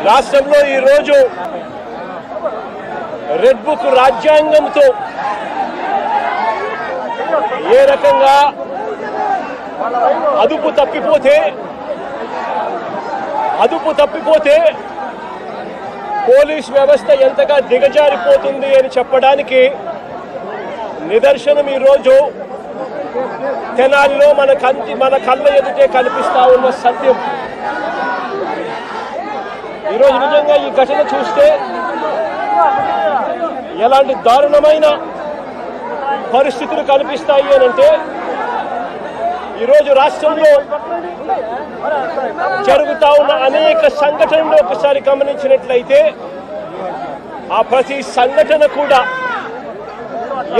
రాష్ట్రంలో ఈ రోజు రెడ్ బుక్ రాజ్యాంగంతో ఏ రకంగా అదుపు తప్పిపోతే పోలీస్ వ్యవస్థ ఎంతగా దిగజారిపోతుంది అని చెప్పడానికి నిదర్శనం ఈరోజు తెనాలిలో మన కళ్ళ ఎదుటే కనిపిస్తా ఉన్న సత్యం. ఈరోజు నిజంగా ఈ ఘటన చూస్తే ఎలాంటి దారుణమైన పరిస్థితులు కనిపిస్తాయి అని అంటే, ఈరోజు రాష్ట్రంలో జరుగుతా ఉన్న అనేక సంఘటనలు ఒకసారి గమనించినట్లయితే ఆ ప్రతి సంఘటన కూడా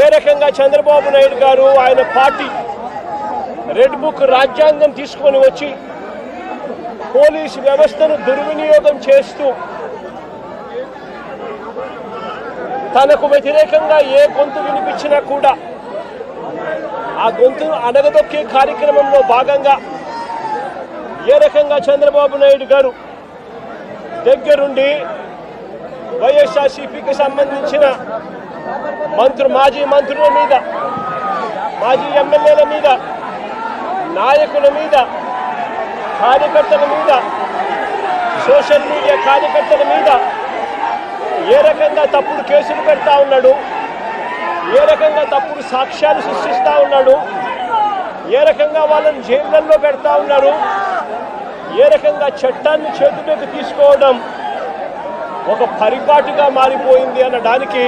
ఏ రకంగా చంద్రబాబు నాయుడు గారు ఆయన పార్టీ రెడ్ బుక్ రాజ్యాంగం తీసుకొని వచ్చి పోలీసు వ్యవస్థను దుర్వినియోగం చేస్తూ తనకు వ్యతిరేకంగా ఏ గొంతు వినిపించినా కూడా ఆ గొంతును అణగదొక్కే కార్యక్రమంలో భాగంగా ఏ రకంగా చంద్రబాబు నాయుడు గారు దగ్గరుండి వైఎస్ఆర్సీపీకి సంబంధించిన మాజీ మంత్రుల మీద, మాజీ ఎమ్మెల్యేల మీద, నాయకుల మీద, కార్యకర్తల మీద, సోషల్ మీడియా కార్యకర్తల మీద ఏ రకంగా తప్పుడు కేసులు పెడతా ఉన్నాడు, ఏ రకంగా తప్పుడు సాక్ష్యాలు సృష్టిస్తూ ఉన్నాడు, ఏ రకంగా వాళ్ళని జైళ్ళల్లో పెడతా ఉన్నారు, ఏ రకంగా చట్టాన్ని చేతిలోకి తీసుకోవడం ఒక పరిపాటుగా మారిపోయింది అనడానికి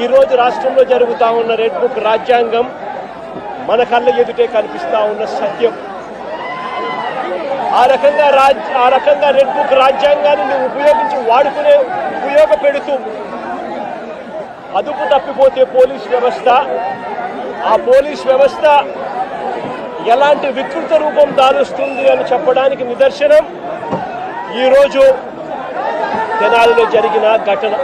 ఈరోజు రాష్ట్రంలో జరుగుతూ ఉన్న రెడ్ బుక్ రాజ్యాంగం మన కళ్ళ ఎదుటే కనిపిస్తూ ఉన్న సత్యం. ఆ రకంగా రెడ్ బుక్ రాజ్యాంగాన్ని ఉపయోగపెడుతూ అదుపు తప్పిపోతే పోలీస్ వ్యవస్థ, ఆ పోలీస్ వ్యవస్థ ఎలాంటి వికృత రూపం దాలుస్తుంది అని చెప్పడానికి నిదర్శనం ఈరోజు తెనాలిలో జరిగిన ఘటన.